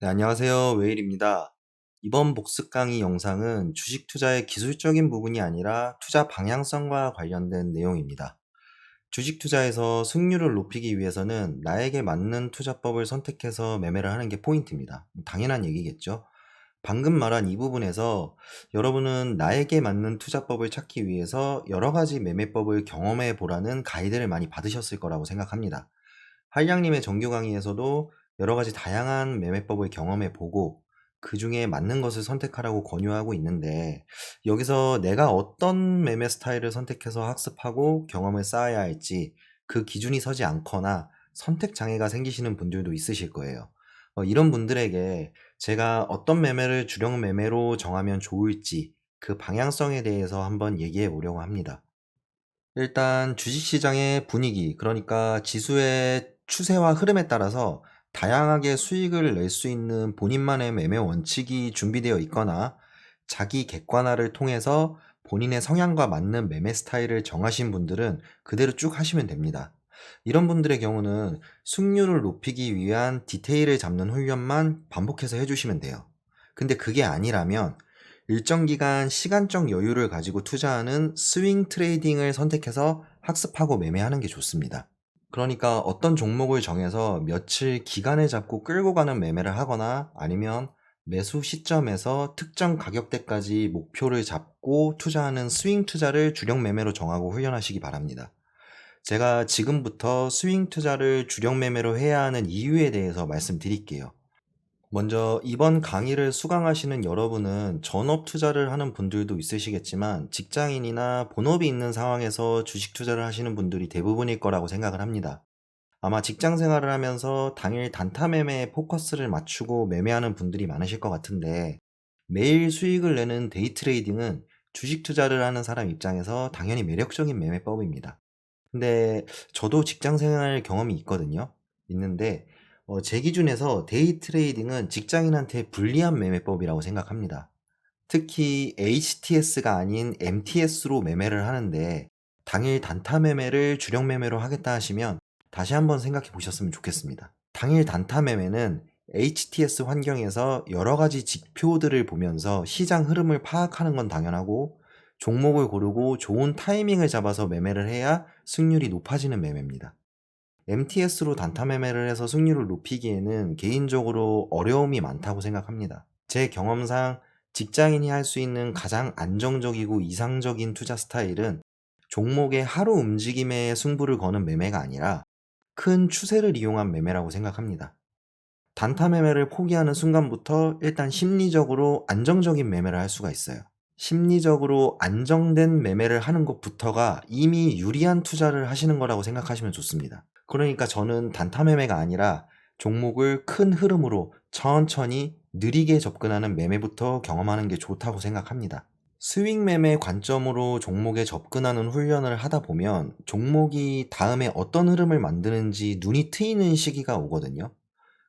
네, 안녕하세요. 웨일입니다. 이번 복습 강의 영상은 주식 투자의 기술적인 부분이 아니라 투자 방향성과 관련된 내용입니다. 주식 투자에서 승률을 높이기 위해서는 나에게 맞는 투자법을 선택해서 매매를 하는 게 포인트입니다. 당연한 얘기겠죠. 방금 말한 이 부분에서 여러분은 나에게 맞는 투자법을 찾기 위해서 여러 가지 매매법을 경험해 보라는 가이드를 많이 받으셨을 거라고 생각합니다. 한량님의 정규 강의에서도 여러 가지 다양한 매매법을 경험해 보고 그 중에 맞는 것을 선택하라고 권유하고 있는데, 여기서 내가 어떤 매매 스타일을 선택해서 학습하고 경험을 쌓아야 할지 그 기준이 서지 않거나 선택 장애가 생기시는 분들도 있으실 거예요. 이런 분들에게 제가 어떤 매매를 주력 매매로 정하면 좋을지 그 방향성에 대해서 한번 얘기해 보려고 합니다. 일단 주식시장의 분위기, 그러니까 지수의 추세와 흐름에 따라서 다양하게 수익을 낼 수 있는 본인만의 매매 원칙이 준비되어 있거나 자기 객관화를 통해서 본인의 성향과 맞는 매매 스타일을 정하신 분들은 그대로 쭉 하시면 됩니다. 이런 분들의 경우는 승률을 높이기 위한 디테일을 잡는 훈련만 반복해서 해주시면 돼요. 근데 그게 아니라면 일정 기간 시간적 여유를 가지고 투자하는 스윙 트레이딩을 선택해서 학습하고 매매하는 게 좋습니다. 그러니까 어떤 종목을 정해서 며칠 기간을 잡고 끌고 가는 매매를 하거나 아니면 매수 시점에서 특정 가격대까지 목표를 잡고 투자하는 스윙 투자를 주력 매매로 정하고 훈련하시기 바랍니다. 제가 지금부터 스윙 투자를 주력 매매로 해야 하는 이유에 대해서 말씀드릴게요. 먼저 이번 강의를 수강하시는 여러분은 전업 투자를 하는 분들도 있으시겠지만 직장인이나 본업이 있는 상황에서 주식 투자를 하시는 분들이 대부분일 거라고 생각을 합니다. 아마 직장 생활을 하면서 당일 단타 매매에 포커스를 맞추고 매매하는 분들이 많으실 것 같은데, 매일 수익을 내는 데이 트레이딩은 주식 투자를 하는 사람 입장에서 당연히 매력적인 매매법입니다. 근데 저도 직장 생활 경험이 있거든요. 있는데 제 기준에서 데이 트레이딩은 직장인한테 불리한 매매법이라고 생각합니다. 특히 HTS가 아닌 MTS로 매매를 하는데 당일 단타 매매를 주력 매매로 하겠다 하시면 다시 한번 생각해 보셨으면 좋겠습니다. 당일 단타 매매는 HTS 환경에서 여러 가지 지표들을 보면서 시장 흐름을 파악하는 건 당연하고 종목을 고르고 좋은 타이밍을 잡아서 매매를 해야 승률이 높아지는 매매입니다. MTS로 단타 매매를 해서 승률을 높이기에는 개인적으로 어려움이 많다고 생각합니다. 제 경험상 직장인이 할 수 있는 가장 안정적이고 이상적인 투자 스타일은 종목의 하루 움직임에 승부를 거는 매매가 아니라 큰 추세를 이용한 매매라고 생각합니다. 단타 매매를 포기하는 순간부터 일단 심리적으로 안정적인 매매를 할 수가 있어요. 심리적으로 안정된 매매를 하는 것부터가 이미 유리한 투자를 하시는 거라고 생각하시면 좋습니다. 그러니까 저는 단타 매매가 아니라 종목을 큰 흐름으로 천천히 느리게 접근하는 매매부터 경험하는 게 좋다고 생각합니다. 스윙 매매 관점으로 종목에 접근하는 훈련을 하다 보면 종목이 다음에 어떤 흐름을 만드는지 눈이 트이는 시기가 오거든요.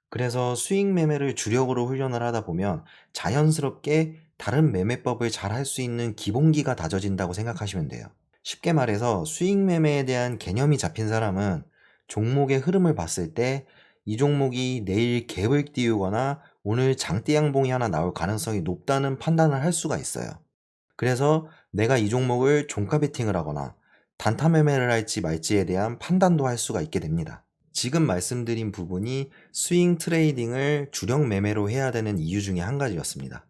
그래서 스윙 매매를 주력으로 훈련을 하다 보면 자연스럽게 다른 매매법을 잘 할 수 있는 기본기가 다져진다고 생각하시면 돼요. 쉽게 말해서 스윙 매매에 대한 개념이 잡힌 사람은 종목의 흐름을 봤을 때 이 종목이 내일 갭을 띄우거나 오늘 장대 양봉이 하나 나올 가능성이 높다는 판단을 할 수가 있어요. 그래서 내가 이 종목을 종가 베팅을 하거나 단타 매매를 할지 말지에 대한 판단도 할 수가 있게 됩니다. 지금 말씀드린 부분이 스윙 트레이딩을 주력 매매로 해야 되는 이유 중에 한 가지였습니다.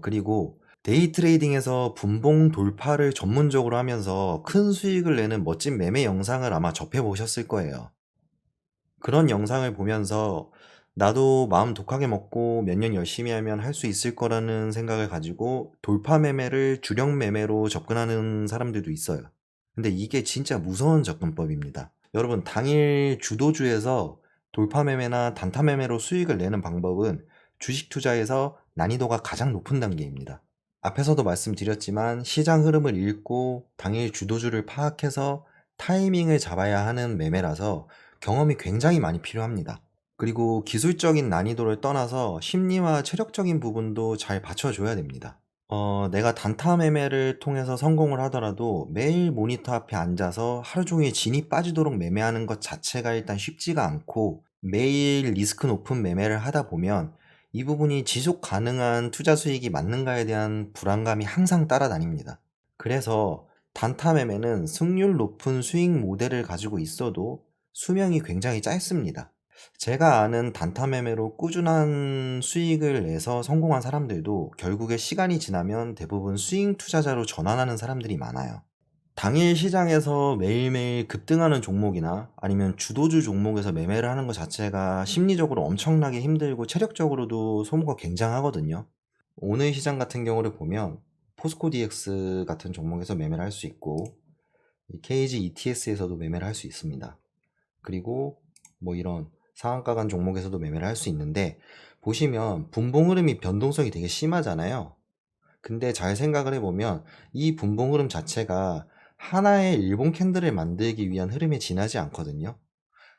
그리고 데이 트레이딩에서 분봉 돌파를 전문적으로 하면서 큰 수익을 내는 멋진 매매 영상을 아마 접해 보셨을 거예요. 그런 영상을 보면서 나도 마음 독하게 먹고 몇 년 열심히 하면 할 수 있을 거라는 생각을 가지고 돌파 매매를 주력 매매로 접근하는 사람들도 있어요. 근데 이게 진짜 무서운 접근법입니다. 여러분, 당일 주도주에서 돌파 매매나 단타 매매로 수익을 내는 방법은 주식 투자에서 난이도가 가장 높은 단계입니다. 앞에서도 말씀드렸지만 시장 흐름을 읽고 당일 주도주를 파악해서 타이밍을 잡아야 하는 매매라서 경험이 굉장히 많이 필요합니다. 그리고 기술적인 난이도를 떠나서 심리와 체력적인 부분도 잘 받쳐줘야 됩니다. 내가 단타 매매를 통해서 성공을 하더라도 매일 모니터 앞에 앉아서 하루 종일 진이 빠지도록 매매하는 것 자체가 일단 쉽지가 않고 매일 리스크 높은 매매를 하다 보면 이 부분이 지속 가능한 투자 수익이 맞는가에 대한 불안감이 항상 따라다닙니다. 그래서 단타 매매는 승률 높은 수익 모델을 가지고 있어도 수명이 굉장히 짧습니다. 제가 아는 단타 매매로 꾸준한 수익을 내서 성공한 사람들도 결국에 시간이 지나면 대부분 스윙 투자자로 전환하는 사람들이 많아요. 당일 시장에서 매일매일 급등하는 종목이나 아니면 주도주 종목에서 매매를 하는 것 자체가 심리적으로 엄청나게 힘들고 체력적으로도 소모가 굉장하거든요. 오늘 시장 같은 경우를 보면 포스코 DX 같은 종목에서 매매를 할 수 있고 KG ETS에서도 매매를 할 수 있습니다. 그리고 뭐 이런 상한가 간 종목에서도 매매를 할 수 있는데, 보시면 분봉 흐름이 변동성이 되게 심하잖아요. 근데 잘 생각을 해보면 이 분봉 흐름 자체가 하나의 일본 캔들을 만들기 위한 흐름에 지나지 않거든요.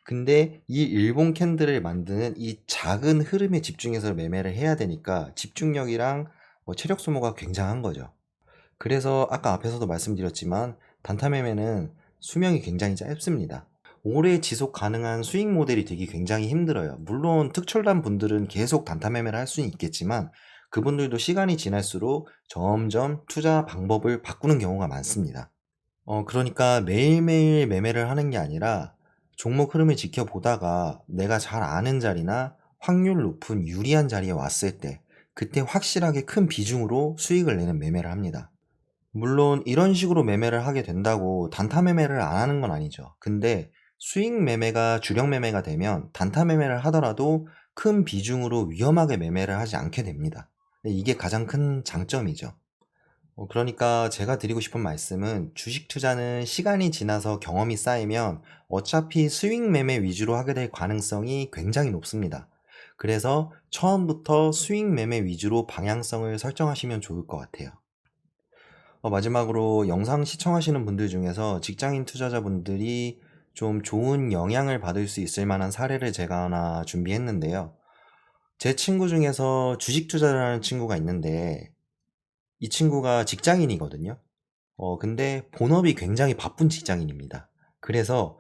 근데 이 일본 캔들을 만드는 이 작은 흐름에 집중해서 매매를 해야 되니까 집중력이랑 체력 소모가 굉장한 거죠. 그래서 아까 앞에서도 말씀드렸지만 단타 매매는 수명이 굉장히 짧습니다. 오래 지속 가능한 수익 모델이 되기 굉장히 힘들어요. 물론 특출난 분들은 계속 단타 매매를 할 수는 있겠지만 그분들도 시간이 지날수록 점점 투자 방법을 바꾸는 경우가 많습니다. 그러니까 매일매일 매매를 하는 게 아니라 종목 흐름을 지켜보다가 내가 잘 아는 자리나 확률 높은 유리한 자리에 왔을 때 그때 확실하게 큰 비중으로 수익을 내는 매매를 합니다. 물론 이런 식으로 매매를 하게 된다고 단타 매매를 안 하는 건 아니죠. 근데 수익 매매가 주력 매매가 되면 단타 매매를 하더라도 큰 비중으로 위험하게 매매를 하지 않게 됩니다. 이게 가장 큰 장점이죠. 그러니까 제가 드리고 싶은 말씀은 주식 투자는 시간이 지나서 경험이 쌓이면 어차피 스윙 매매 위주로 하게 될 가능성이 굉장히 높습니다. 그래서 처음부터 스윙 매매 위주로 방향성을 설정하시면 좋을 것 같아요. 마지막으로 영상 시청하시는 분들 중에서 직장인 투자자분들이 좀 좋은 영향을 받을 수 있을 만한 사례를 제가 하나 준비했는데요. 제 친구 중에서 주식 투자를 하는 친구가 있는데 이 친구가 직장인이거든요. 근데 본업이 굉장히 바쁜 직장인입니다. 그래서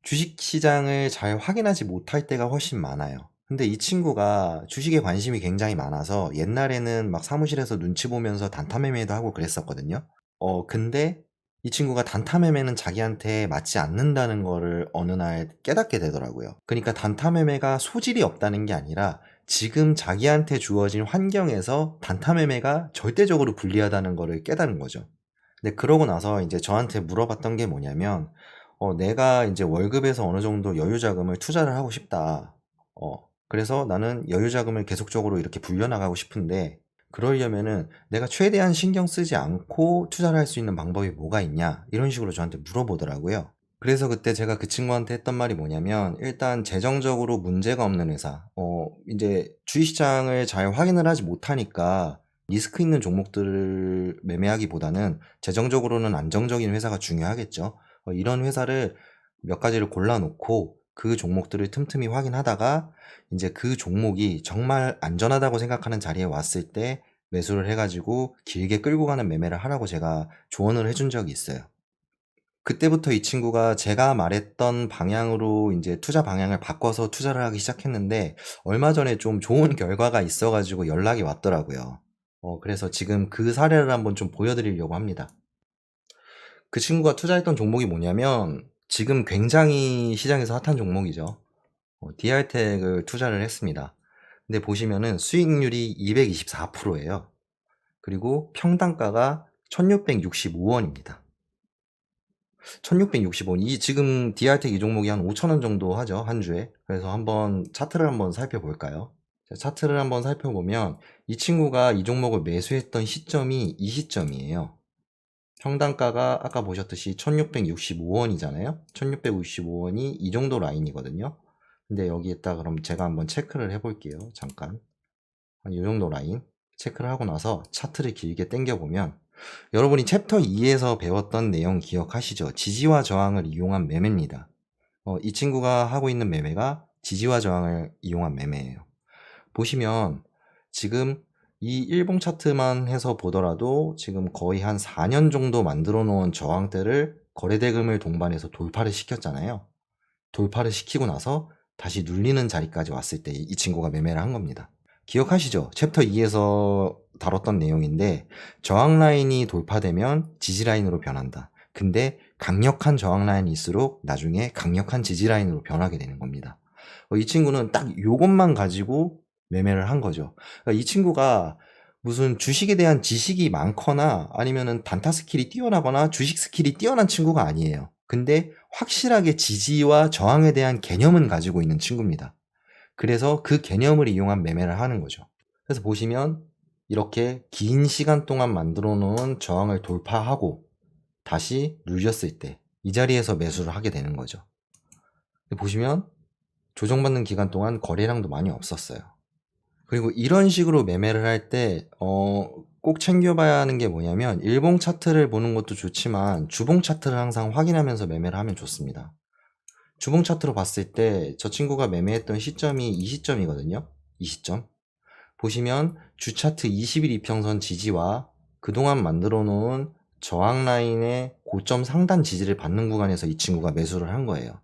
주식 시장을 잘 확인하지 못할 때가 훨씬 많아요. 근데 이 친구가 주식에 관심이 굉장히 많아서 옛날에는 막 사무실에서 눈치 보면서 단타 매매도 하고 그랬었거든요. 근데 이 친구가 단타 매매는 자기한테 맞지 않는다는 거를 어느 날 깨닫게 되더라고요. 그러니까 단타 매매가 소질이 없다는 게 아니라 지금 자기한테 주어진 환경에서 단타 매매가 절대적으로 불리하다는 거를 깨달은 거죠. 근데 그러고 나서 이제 저한테 물어봤던 게 뭐냐면, 내가 이제 월급에서 어느 정도 여유 자금을 투자를 하고 싶다. 그래서 나는 여유 자금을 계속적으로 이렇게 불려나가고 싶은데, 그러려면은 내가 최대한 신경 쓰지 않고 투자를 할 수 있는 방법이 뭐가 있냐? 이런 식으로 저한테 물어보더라고요. 그래서 그때 제가 그 친구한테 했던 말이 뭐냐면, 일단 재정적으로 문제가 없는 회사, 이제 주식시장을 잘 확인을 하지 못하니까 리스크 있는 종목들을 매매하기보다는 재정적으로는 안정적인 회사가 중요하겠죠. 이런 회사를 몇 가지를 골라놓고 그 종목들을 틈틈이 확인하다가 이제 그 종목이 정말 안전하다고 생각하는 자리에 왔을 때 매수를 해가지고 길게 끌고 가는 매매를 하라고 제가 조언을 해준 적이 있어요. 그때부터 이 친구가 제가 말했던 방향으로 이제 투자 방향을 바꿔서 투자를 하기 시작했는데 얼마 전에 좀 좋은 결과가 있어가지고 연락이 왔더라고요. 그래서 지금 그 사례를 한번 좀 보여드리려고 합니다. 그 친구가 투자했던 종목이 뭐냐면 지금 굉장히 시장에서 핫한 종목이죠. DR텍을 투자를 했습니다. 근데 보시면은 수익률이 224%예요. 그리고 평단가가 1665원입니다. 1665원. 이 지금 DR텍 이 종목이 한 5,000원 정도 하죠, 한 주에. 그래서 한번 차트를 한번 살펴볼까요? 자, 차트를 한번 살펴보면 이 친구가 이 종목을 매수했던 시점이 이 시점이에요. 평단가가 아까 보셨듯이 1665원이잖아요. 1665원이 이 정도 라인이거든요. 근데 여기에다 그럼 제가 한번 체크를 해볼게요. 잠깐. 한 이 정도 라인 체크를 하고 나서 차트를 길게 당겨보면 여러분이 챕터 2에서 배웠던 내용 기억하시죠? 지지와 저항을 이용한 매매입니다. 이 친구가 하고 있는 매매가 지지와 저항을 이용한 매매예요. 보시면 지금 이 일봉 차트만 해서 보더라도 지금 거의 한 4년 정도 만들어 놓은 저항대를 거래대금을 동반해서 돌파를 시켰잖아요. 돌파를 시키고 나서 다시 눌리는 자리까지 왔을 때 이 친구가 매매를 한 겁니다. 기억하시죠? 챕터 2에서 다뤘던 내용인데 저항 라인이 돌파되면 지지 라인으로 변한다. 근데 강력한 저항 라인일수록 나중에 강력한 지지 라인으로 변하게 되는 겁니다. 이 친구는 딱 요것만 가지고 매매를 한 거죠. 그러니까 이 친구가 무슨 주식에 대한 지식이 많거나 아니면은 단타 스킬이 뛰어나거나 주식 스킬이 뛰어난 친구가 아니에요. 근데 확실하게 지지와 저항에 대한 개념은 가지고 있는 친구입니다. 그래서 그 개념을 이용한 매매를 하는 거죠. 그래서 보시면 이렇게 긴 시간 동안 만들어 놓은 저항을 돌파하고 다시 눌렸을 때 이 자리에서 매수를 하게 되는 거죠. 보시면 조정받는 기간 동안 거래량도 많이 없었어요. 그리고 이런 식으로 매매를 할 때 꼭 챙겨봐야 하는 게 뭐냐면 일봉 차트를 보는 것도 좋지만 주봉 차트를 항상 확인하면서 매매를 하면 좋습니다. 주봉 차트로 봤을 때 저 친구가 매매했던 시점이 이 시점이거든요. 이 시점. 보시면 주 차트 20일 이평선 지지와 그동안 만들어 놓은 저항 라인의 고점 상단 지지를 받는 구간에서 이 친구가 매수를 한 거예요.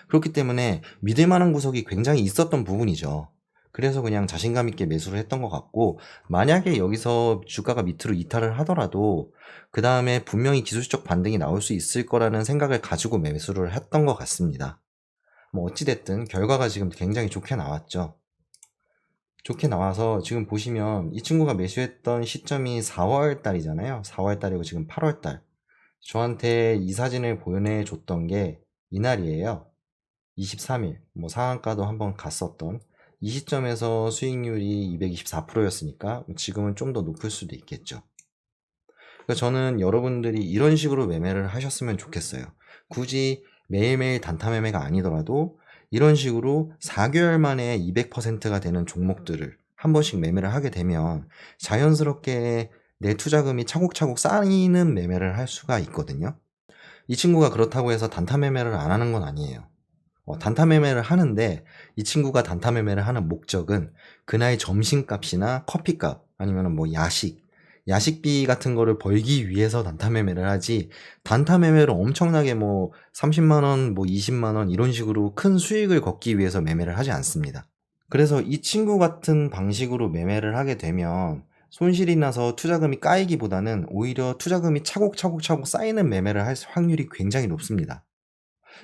그렇기 때문에 믿을 만한 구석이 굉장히 있었던 부분이죠. 그래서 그냥 자신감 있게 매수를 했던 것 같고, 만약에 여기서 주가가 밑으로 이탈을 하더라도 그 다음에 분명히 기술적 반등이 나올 수 있을 거라는 생각을 가지고 매수를 했던 것 같습니다. 뭐 어찌됐든 결과가 지금 굉장히 좋게 나왔죠. 좋게 나와서 지금 보시면 이 친구가 매수했던 시점이 4월 달이잖아요. 4월 달이고 지금 8월 달. 저한테 이 사진을 보내줬던 게 이날이에요. 23일. 뭐 상한가도 한번 갔었던 이 시점에서 수익률이 224%였으니까 지금은 좀 더 높을 수도 있겠죠. 그러니까 저는 여러분들이 이런 식으로 매매를 하셨으면 좋겠어요. 굳이 매일매일 단타 매매가 아니더라도 이런 식으로 4개월 만에 200%가 되는 종목들을 한 번씩 매매를 하게 되면 자연스럽게 내 투자금이 차곡차곡 쌓이는 매매를 할 수가 있거든요. 이 친구가 그렇다고 해서 단타 매매를 안 하는 건 아니에요. 단타 매매를 하는데 이 친구가 단타 매매를 하는 목적은 그날 점심값이나 커피값 아니면 뭐 야식비 같은 거를 벌기 위해서 단타 매매를 하지, 단타 매매로 엄청나게 뭐 30만원, 뭐 20만원 이런 식으로 큰 수익을 걷기 위해서 매매를 하지 않습니다. 그래서 이 친구 같은 방식으로 매매를 하게 되면 손실이 나서 투자금이 까이기보다는 오히려 투자금이 차곡차곡 쌓이는 매매를 할 확률이 굉장히 높습니다.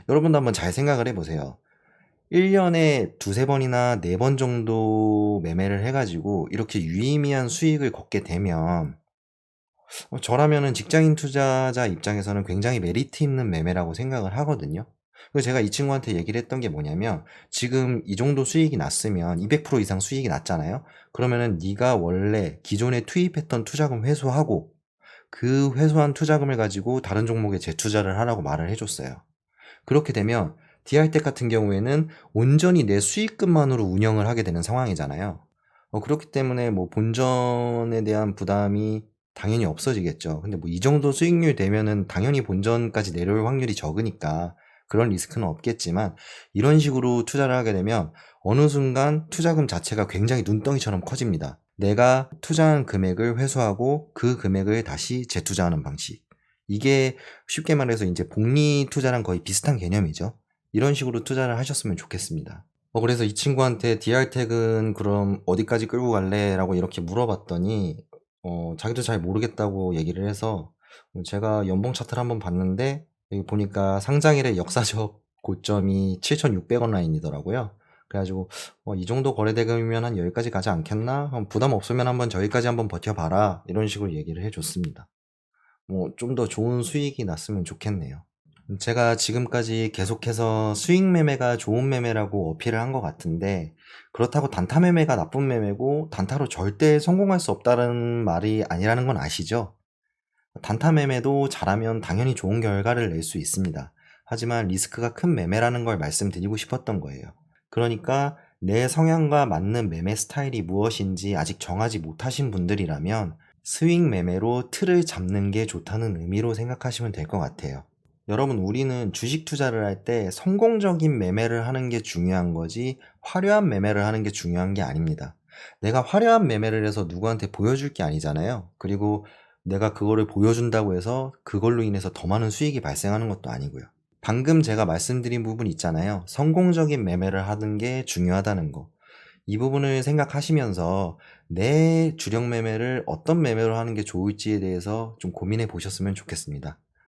여러분도 한번 잘 생각을 해보세요. 1년에 두세 번이나 4번 정도 매매를 해가지고 이렇게 유의미한 수익을 걷게 되면 저라면은 직장인 투자자 입장에서는 굉장히 메리트 있는 매매라고 생각을 하거든요. 그래서 제가 이 친구한테 얘기를 했던 게 뭐냐면 지금 이 정도 수익이 났으면 200% 이상 수익이 났잖아요. 그러면은 네가 원래 기존에 투입했던 투자금 회수하고 그 회수한 투자금을 가지고 다른 종목에 재투자를 하라고 말을 해줬어요. 그렇게 되면 DR텍 같은 경우에는 온전히 내 수익금만으로 운영을 하게 되는 상황이잖아요. 그렇기 때문에 뭐 본전에 대한 부담이 당연히 없어지겠죠. 근데 뭐 이 정도 수익률 되면은 당연히 본전까지 내려올 확률이 적으니까 그런 리스크는 없겠지만, 이런 식으로 투자를 하게 되면 어느 순간 투자금 자체가 굉장히 눈덩이처럼 커집니다. 내가 투자한 금액을 회수하고 그 금액을 다시 재투자하는 방식. 이게 쉽게 말해서 이제 복리 투자랑 거의 비슷한 개념이죠. 이런 식으로 투자를 하셨으면 좋겠습니다. 그래서 이 친구한테 DR텍은 그럼 어디까지 끌고 갈래? 라고 이렇게 물어봤더니 자기도 잘 모르겠다고 얘기를 해서 제가 연봉 차트를 한번 봤는데 여기 보니까 상장일의 역사적 고점이 7,600원 라인이더라고요. 그래가지고 이 정도 거래대금이면 한 여기까지 가지 않겠나? 부담 없으면 한번 저기까지 한번 버텨봐라, 이런 식으로 얘기를 해줬습니다. 뭐 좀 더 좋은 수익이 났으면 좋겠네요. 제가 지금까지 계속해서 수익 매매가 좋은 매매라고 어필을 한 것 같은데, 그렇다고 단타 매매가 나쁜 매매고 단타로 절대 성공할 수 없다는 말이 아니라는 건 아시죠? 단타 매매도 잘하면 당연히 좋은 결과를 낼 수 있습니다. 하지만 리스크가 큰 매매라는 걸 말씀드리고 싶었던 거예요. 그러니까 내 성향과 맞는 매매 스타일이 무엇인지 아직 정하지 못하신 분들이라면 스윙 매매로 틀을 잡는 게 좋다는 의미로 생각하시면 될 것 같아요. 여러분, 우리는 주식 투자를 할 때 성공적인 매매를 하는 게 중요한 거지 화려한 매매를 하는 게 중요한 게 아닙니다. 내가 화려한 매매를 해서 누구한테 보여줄 게 아니잖아요. 그리고 내가 그거를 보여준다고 해서 그걸로 인해서 더 많은 수익이 발생하는 것도 아니고요. 방금 제가 말씀드린 부분 있잖아요. 성공적인 매매를 하는 게 중요하다는 거. 이 부분을 생각하시면서 내 주력 매매를 어떤 매매로 하는 게 좋을지에 대해서 좀 고민해 보셨으면 좋겠습니다.